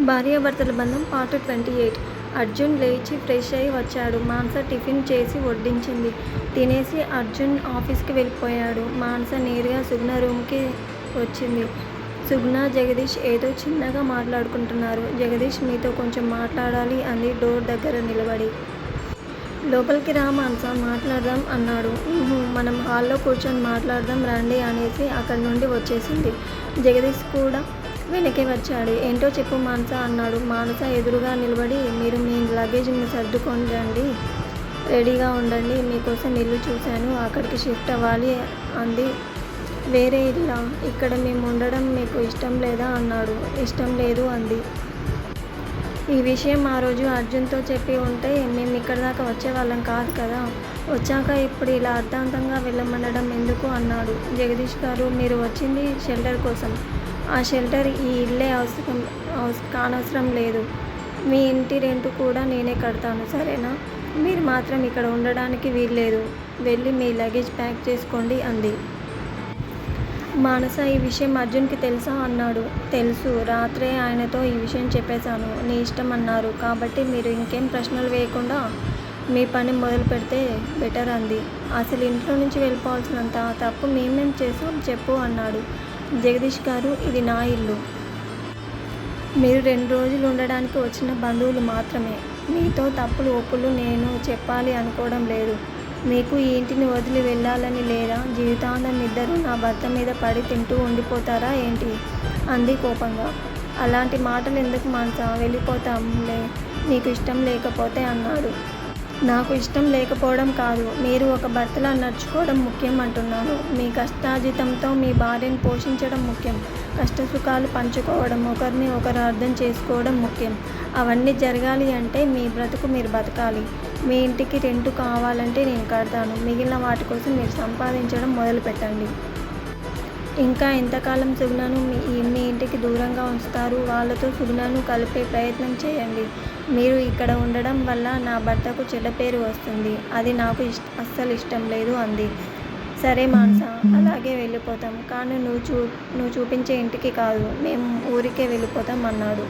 భార్యాభర్తల బంధం పార్ట్ 28. అర్జున్ లేచి ఫ్రెష్ అయి వచ్చాడు. మానస టిఫిన్ చేసి వడ్డించింది. తినేసి అర్జున్ ఆఫీస్కి వెళ్ళిపోయాడు. మానస నేరుగా సుగుణ రూమ్కి వచ్చింది. సుగుణ, జగదీష్ ఏదో చిన్నగా మాట్లాడుకుంటున్నారు. జగదీష్ మీతో కొంచెం మాట్లాడాలి అంది డోర్ దగ్గర నిలబడి. లోపలికి రా మానస, మాట్లాడదాం అన్నాడు. మనం హాల్లో కూర్చొని మాట్లాడదాం రండి అనేసి అక్కడి నుండి వచ్చేసింది. జగదీష్ కూడా వెనకే వచ్చాడు. ఏంటో చెప్పు మానస అన్నాడు. మానస ఎదురుగా నిలబడి, మీరు మీ లగేజ్ని సర్దుకొని రండి, రెడీగా ఉండండి, మీకోసం ఇల్లు చూశాను, అక్కడికి షిఫ్ట్ అవ్వాలి అంది. వేరే ఇల్లా? ఇక్కడ మేము ఉండడం మీకు ఇష్టం లేదా అన్నాడు. ఇష్టం లేదు అంది. ఈ విషయం ఆ రోజు అర్జున్తో చెప్పి ఉంటే మేము ఇక్కడ దాకా వచ్చేవాళ్ళం కాదు కదా. వచ్చాక ఇప్పుడు ఇలా అర్థాంతంగా వెళ్ళమనడం ఎందుకు అన్నాడు. జగదీష్ గారు, మీరు వచ్చింది షెల్టర్ కోసం. ఆ షెల్టర్ ఈ ఇల్లే కానవసరం లేదు. మీ ఇంటి రెంట్ కూడా నేనే కడతాను, సరేనా? మీరు మాత్రం ఇక్కడ ఉండడానికి వీల్లేదు. వెళ్ళి మీ లగేజ్ ప్యాక్ చేసుకోండి అంది. మానస, ఈ విషయం అర్జున్కి తెలుసా అన్నాడు. తెలుసు, రాత్రే ఆయనతో ఈ విషయం చెప్పేశాను. నీ ఇష్టం అన్నారు కాబట్టి మీరు ఇంకేం ప్రశ్నలు వేయకుండా మీ పని మొదలు పెడితే బెటర్ అంది. అసలు ఇంట్లో నుంచి వెళ్ళిపోవాల్సినంత తప్పు మేమేం చేసాం చెప్పు అన్నాడు. జగదీష్ గారు, ఇది నా ఇల్లు. మీరు 2 రోజులు ఉండడానికి వచ్చిన బంధువులు మాత్రమే. మీతో తప్పులు ఒప్పులు నేను చెప్పాలి అనుకోవడం లేదు. మీకు ఈ ఇంటిని వదిలి వెళ్ళాలని లేదా? జీవితాంతం ఇద్దరు నా భర్త మీద పడి తింటూ ఉండిపోతారా ఏంటి అంది కోపంగా. అలాంటి మాటలు ఎందుకు మానస, వెళ్ళిపోతాంలే నీకు ఇష్టం లేకపోతే అన్నాడు. నాకు ఇష్టం లేకపోవడం కాదు, మీరు ఒక భర్తలా నడుచుకోవడం ముఖ్యం అంటున్నాను. మీ కష్టార్జితంతో మీ భార్యను పోషించడం ముఖ్యం. కష్టసుఖాలు పంచుకోవడం, ఒకరిని ఒకరు అర్థం చేసుకోవడం ముఖ్యం. అవన్నీ జరగాలి అంటే మీ బ్రతుకు మీరు బతకాలి. మీ ఇంటికి రెంట్ కావాలంటే నేను కడతాను. మిగిలిన వాటి కోసం మీరు సంపాదించడం మొదలు పెట్టండి. ఇంకా ఎంతకాలం సుగుణను మీ ఇంటికి దూరంగా ఉంచుతారు? వాళ్ళతో సుగుణను కలిపే ప్రయత్నం చేయండి. మీరు ఇక్కడ ఉండడం వల్ల నా భర్తకు చెడ్డ పేరు వస్తుంది. అది నాకు అస్సలు ఇష్టం లేదు అంది. సరే మానస, అలాగే వెళ్ళిపోతాం. కానీ నువ్వు చూపించే ఇంటికి కాదు, మేము ఊరికే వెళ్ళిపోతాం అన్నాడు.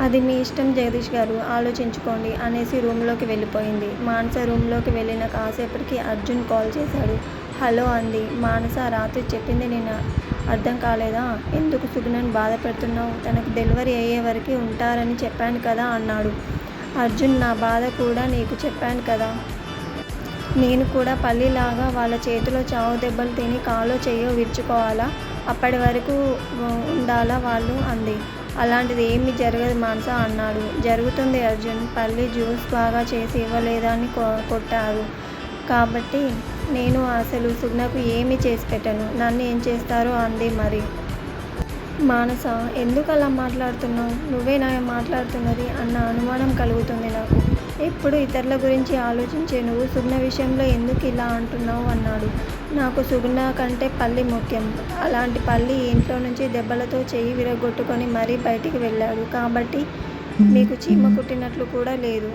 అది మీ ఇష్టం జగదీష్ గారు, ఆలోచించుకోండి అనేసి రూమ్లోకి వెళ్ళిపోయింది. మానస రూమ్లోకి వెళ్ళిన కాసేపటికి అర్జున్ కాల్ చేశాడు. హలో అంది. మానస, రాత్రి చెప్పింది నేను అర్థం కాలేదా? ఎందుకు సుగుణను బాధ పెడుతున్నావు? తనకు డెలివరీ అయ్యే వరకు ఉంటారని చెప్పాను కదా అన్నాడు. అర్జున్, నా బాధ కూడా నీకు చెప్పాను కదా. నేను కూడా పల్లిలాగా వాళ్ళ చేతిలో చావు దెబ్బలు తిని కాలో చెయ్యో విరుచుకోవాలా? అప్పటి వరకు ఉండాలా వాళ్ళు అంది. అలాంటిది ఏమీ జరగదు మానస అన్నాడు. జరుగుతుంది అర్జున్. పల్లి జ్యూస్ బాగా చేసి ఇవ్వలేదని కొట్టారు కాబట్టి నేను అసలు సుగుణకు ఏమీ చేసి పెట్టను. నన్ను ఏం చేస్తారో అంది. మరి మానస, ఎందుకు అలా మాట్లాడుతున్నావు? నువ్వే నా మాట్లాడుతున్నది అన్న అనుమానం కలుగుతుంది నాకు. ఎప్పుడు ఇతరుల గురించి ఆలోచించే నువ్వు సుగుణ విషయంలో ఎందుకు ఇలా అంటున్నావు అన్నాడు. నాకు సుగుణ కంటే పల్లి ముఖ్యం. అలాంటి పల్లి ఇంట్లో నుంచి దెబ్బలతో చెయ్యి విరగొట్టుకొని మరీ బయటికి వెళ్ళాడు కాబట్టి మీకు చీమ కుట్టినట్లు కూడా లేదు.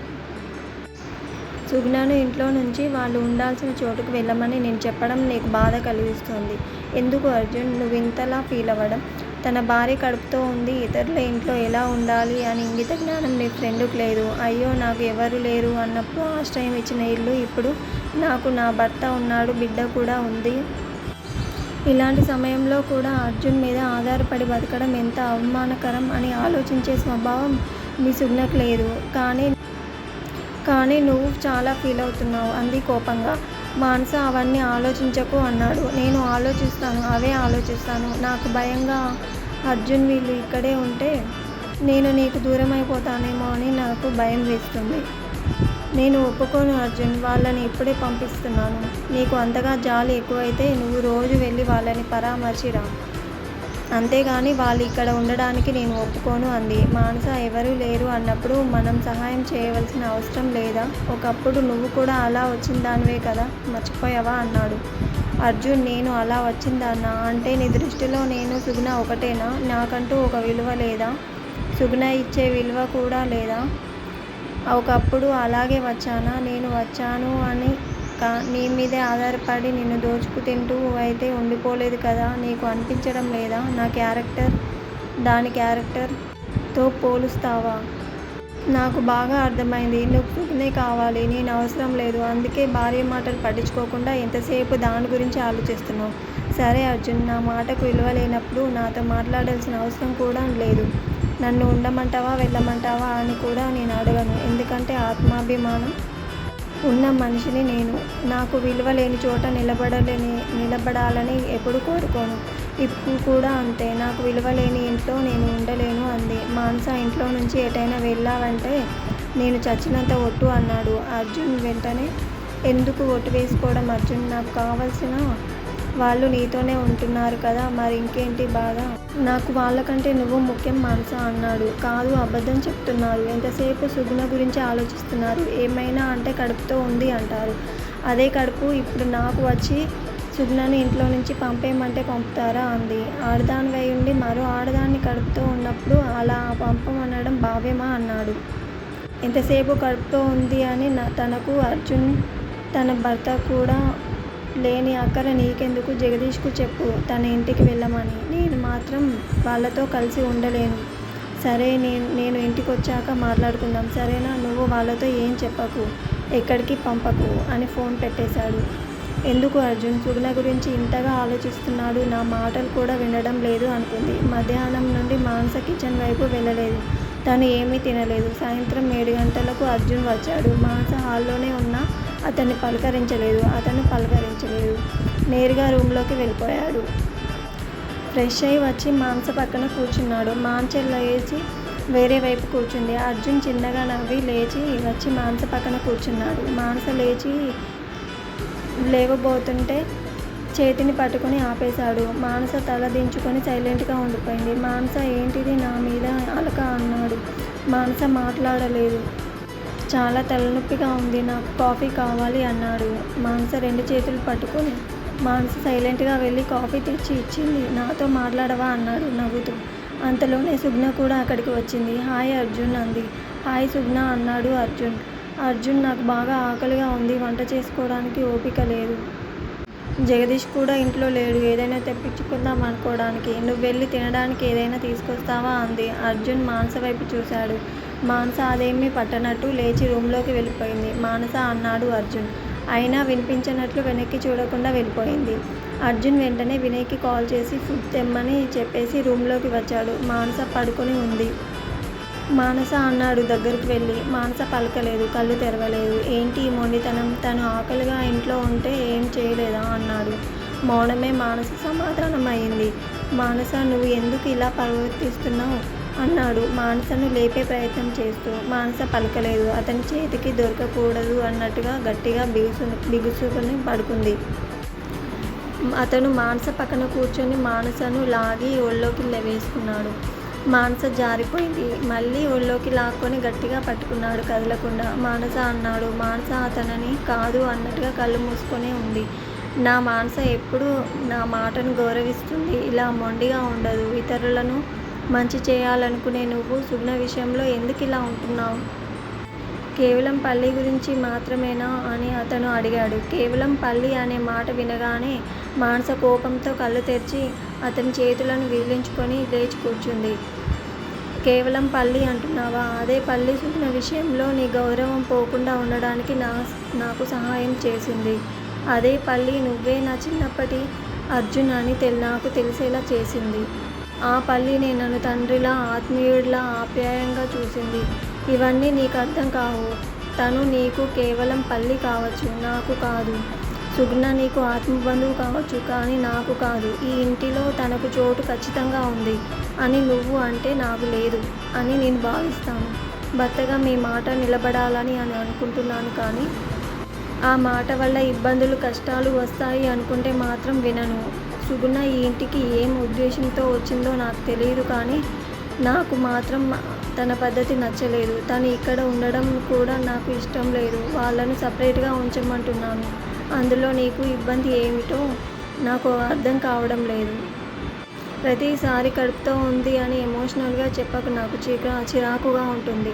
సుగుణను ఇంట్లో నుంచి వాళ్ళు ఉండాల్సిన చోటుకు వెళ్ళమని నేను చెప్పడం నీకు బాధ కలిగిస్తుంది. ఎందుకు అర్జున్ నువ్వు ఇంతలా ఫీల్ అవ్వడం? తన భార్య కడుపుతో ఉంది. ఇతరుల ఇంట్లో ఎలా ఉండాలి అని ఇంగిత జ్ఞానం నీ ఫ్రెండ్కి లేదు. అయ్యో నాకు ఎవరు లేరు అన్నప్పుడు ఆశ్రయం ఇచ్చిన ఇల్లు, ఇప్పుడు నాకు నా భర్త ఉన్నాడు, బిడ్డ కూడా ఉంది. ఇలాంటి సమయంలో కూడా అర్జున్ మీద ఆధారపడి బతకడం ఎంత అవమానకరం అని ఆలోచించే స్వభావం మీ సుగుణకు లేదు. కానీ నువ్వు చాలా ఫీల్ అవుతున్నావు అంది కోపంగా. మానస, అవన్నీ ఆలోచించకు అన్నాడు. నేను ఆలోచిస్తాను, అవే ఆలోచిస్తాను. నాకు భయంగా అర్జున్ వీళ్ళు ఇక్కడే ఉంటే నేను నీకు దూరం అయిపోతానేమో అని నాకు భయం వేస్తుంది. నేను ఒప్పుకోను అర్జున్, వాళ్ళని ఇప్పుడే పంపిస్తున్నాను. నీకు అంతగా జాలి ఎక్కువైతే నువ్వు రోజు వెళ్ళి వాళ్ళని పరామర్శిరా, అంతేగాని వాళ్ళు ఇక్కడ ఉండడానికి నేను ఒప్పుకోను అంది. మానస, ఎవరూ లేరు అన్నప్పుడు మనం సహాయం చేయవలసిన అవసరం లేదా? ఒకప్పుడు నువ్వు కూడా అలా వచ్చిందానివే కదా, మర్చిపోయావా అన్నాడు. అర్జున్, నేను అలా వచ్చిందాన్నా? అంటే నీ దృష్టిలో నేను సుగుణ ఒకటేనా? నాకంటూ ఒక విలువ లేదా? సుగుణ ఇచ్చే విలువ కూడా లేదా? ఒకప్పుడు అలాగే వచ్చానా? నేను వచ్చాను అని నీ మీదే ఆధారపడి నిన్ను దోచుకు తింటూ అయితే ఉండిపోలేదు కదా. నీకు అనిపించడం లేదా నా క్యారెక్టర్ దాని క్యారెక్టర్? తో పోలుస్తావా? నాకు బాగా అర్థమైంది. నువ్వు సుఖనే కావాలి. నేను అవసరం లేదు. అందుకే భార్య మాటలు పట్టించుకోకుండా ఎంతసేపు దాని గురించి ఆలోచిస్తున్నావు. సరే అర్జున్, నా మాటకు విలువ లేనప్పుడు నాతో మాట్లాడాల్సిన అవసరం కూడా లేదు. నన్ను ఉండమంటావా వెళ్ళమంటావా అని కూడా నేను అడగను. ఎందుకంటే ఆత్మాభిమానం ఉన్న మనిషిని నేను. నాకు విలువ లేని చోట నిలబడాలని ఎప్పుడు కోరుకోను. ఇప్పుడు కూడా అంతే. నాకు విలువ లేని ఇంట్లో నేను ఉండలేను అంది. మానస ఇంట్లో నుంచి ఎటైనా వెళ్ళావంటే నేను చచ్చినంత ఒట్టు అన్నాడు అర్జున్. వెంటనే ఎందుకు ఒట్టు వేసుకోవడం అర్జున్? నాకు కావలసిన వాళ్ళు నీతోనే ఉంటున్నారు కదా, మరి ఇంకేంటి బాధ? నాకు వాళ్ళకంటే నువ్వు ముఖ్యం మానస అన్నాడు. కాదు, అబద్ధం చెప్తున్నారు. ఎంతసేపు సుగుణ గురించి ఆలోచిస్తున్నారు. ఏమైనా అంటే కడుపుతో ఉంది అంటారు. అదే కడుపు ఇప్పుడు నాకు వచ్చి సుగుణని ఇంట్లో నుంచి పంపేయమంటే పంపుతారా అంది. ఆడదానివై ఉండి మరో ఆడదాన్ని కడుపుతో ఉన్నప్పుడు అలా పంపమనడం భావ్యమా అన్నాడు. ఎంతసేపు కడుపుతో ఉంది అని తనకు అర్జున్ తన భర్త కూడా లేని అక్కర నీకెందుకు? జగదీష్కు చెప్పు తన ఇంటికి వెళ్ళమని. నేను మాత్రం వాళ్ళతో కలిసి ఉండలేను. సరే, నేను ఇంటికి వచ్చాక మాట్లాడుకుందాం సరేనా? నువ్వు వాళ్ళతో ఏం చెప్పకు, ఎక్కడికి పంపకు అని ఫోన్ పెట్టేశాడు. ఎందుకు అర్జున్ సుగుణ గురించి ఇంతగా ఆలోచిస్తున్నాడు? నా మాటలు కూడా వినడం లేదు అనుకుంది. మధ్యాహ్నం నుండి మానస కిచెన్ వైపు వెళ్ళలేదు. తను ఏమీ తినలేదు. సాయంత్రం 7 గంటలకు అర్జున్ వచ్చాడు. మానస హాల్లోనే ఉన్నా అతను పలకరించలేదు. నేరుగా రూమ్లోకి వెళ్ళిపోయాడు. ఫ్రెష్ అయి వచ్చి మానస పక్కన కూర్చున్నాడు. మానస లేచి వేరే వైపు కూర్చుంది. అర్జున్ చిన్నగా నవ్వి లేచి వచ్చి మానస పక్కన కూర్చున్నాడు. మానస లేవబోతుంటే చేతిని పట్టుకొని ఆపేశాడు. మానస తల దించుకొని సైలెంట్గా ఉండిపోయింది. మానస, ఏంటిది నా మీద అలక అన్నాడు. మానస మాట్లాడలేదు. చాలా తలనొప్పిగా ఉంది, నాకు కాఫీ కావాలి అన్నాడు. మానస 2 చేతులు పట్టుకొని మానస సైలెంట్గా వెళ్ళి కాఫీ తెచ్చి ఇచ్చింది. నాతో మాట్లాడవా అన్నాడు నవ్వుతూ. అంతలోనే సుగుణ కూడా అక్కడికి వచ్చింది. హాయ్ అర్జున్ అంది. హాయ్ సుగుణ అన్నాడు అర్జున్. అర్జున్, నాకు బాగా ఆకలిగా ఉంది. వంట చేసుకోవడానికి ఓపిక లేదు. జగదీష్ కూడా ఇంట్లో లేడు. ఏదైనా తెప్పించుకుందాం అనుకోవడానికి. నువ్వు వెళ్ళి తినడానికి ఏదైనా తీసుకొస్తావా అంది. అర్జున్ మానస వైపు చూశాడు. మానస అదేమీ పట్టనట్టు లేచి రూమ్లోకి వెళ్ళిపోయింది. మానస అన్నాడు అర్జున్. అయినా వినిపించినట్లు వెనక్కి చూడకుండా వెళ్ళిపోయింది. అర్జున్ వెంటనే వినయ్కి కాల్ చేసి ఫుడ్ తెమ్మని చెప్పేసి రూమ్లోకి వచ్చాడు. మానస పడుకొని ఉంది. మానస అన్నాడు దగ్గరికి వెళ్ళి. మానస పలకలేదు, కళ్ళు తెరవలేదు. ఏంటి ఈ మొండితనం? తను ఆకలిగా ఇంట్లో ఉంటే ఏం చేయలేదా అన్నాడు. మౌనమే మానస సమాధానం అయింది. మానస, నువ్వు ఎందుకు ఇలా ప్రవర్తిస్తున్నావు అన్నాడు మానసను లేపే ప్రయత్నం చేస్తూ. మానస పలకలేదు. అతని చేతికి దొరకకూడదు అన్నట్టుగా గట్టిగా బిగుసుకుని పడుకుంది. అతను మానస పక్కన కూర్చొని మానసను లాగి ఒళ్ళోకి వేసుకున్నాడు. మానస జారిపోయింది. మళ్ళీ ఒళ్ళోకి లాక్కొని గట్టిగా పట్టుకున్నాడు కదలకుండా. మానస అన్నాడు. మానస అతనని కాదు అన్నట్టుగా కళ్ళు మూసుకొనే ఉంది. నా మానస ఎప్పుడు నా మాటను గౌరవిస్తుంది. ఇలా మొండిగా ఉండదు. ఇతరులను మంచి చేయాలనుకునే నువ్వు సుగుణ విషయంలో ఎందుకు ఇలా ఉంటున్నావు? కేవలం పల్లి గురించి మాత్రమేనా అని అతను అడిగాడు. కేవలం పల్లి అనే మాట వినగానే మానస కోపంతో కళ్ళు తెరిచి అతని చేతులను విదిలించుకొని లేచి కూర్చుంది. కేవలం పల్లి అంటున్నావా? అదే పల్లి సుగుణ విషయంలో నీ గౌరవం పోకుండా ఉండడానికి నాకు సహాయం చేసింది. అదే పల్లి నువ్వే నా చిన్నప్పటి అర్జున్ అని నాకు తెలిసేలా చేసింది. ఆ పల్లినే నన్ను తండ్రిలా, ఆత్మీయుడిలా ఆప్యాయంగా చూసింది. ఇవన్నీ నీకు అర్థం కావు. తను నీకు కేవలం పల్లి కావచ్చు, నాకు కాదు. సుగుణ నీకు ఆత్మబంధువు కావచ్చు, కానీ నాకు కాదు. ఈ ఇంటిలో తనకు చోటు ఖచ్చితంగా ఉంది అని నువ్వు అంటే నాకు లేదు అని నేను భావిస్తాను. భర్తగా మీ మాట నిలబడాలని అనుకుంటున్నాను, కానీ ఆ మాట వల్ల ఇబ్బందులు, కష్టాలు వస్తాయి అనుకుంటే మాత్రం వినను. సుగుణ ఈ ఇంటికి ఏం ఉద్దేశంతో వచ్చిందో నాకు తెలియదు, కానీ నాకు మాత్రం తన పద్ధతి నచ్చలేదు. తను ఇక్కడ ఉండడం కూడా నాకు ఇష్టం లేదు. వాళ్ళను సపరేట్గా ఉంచమంటున్నాను. అందులో నీకు ఇబ్బంది ఏమిటో నాకు అర్థం కావడం లేదు. ప్రతిసారి కడుపుతో ఉంది అని ఎమోషనల్గా చెప్పకు, నాకు చిరాకుగా ఉంటుంది.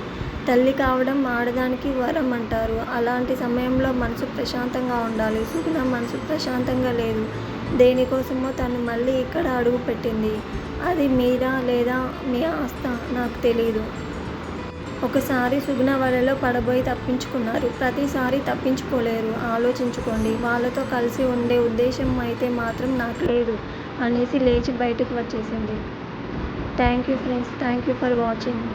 తల్లి కావడం ఆడదానికి వరం అంటారు. అలాంటి సమయంలో మనసు ప్రశాంతంగా ఉండాలి. సుగుణ మనసు ప్రశాంతంగా లేదు. దేనికోసమో తను మళ్ళీ ఇక్కడ అడుగు పెట్టింది. అది మీరా లేదా మీ ఆస్తా నాకు తెలీదు. ఒకసారి సుగుణ వలలో పడబోయి తప్పించుకున్నారు. ప్రతిసారి తప్పించుకోలేరు. ఆలోచించుకోండి. వాళ్ళతో కలిసి ఉండే ఉద్దేశం అయితే మాత్రం నాకు లేదు అనేసి లేచి బయటకు వచ్చేసింది. Thank you friends. Thank you for watching.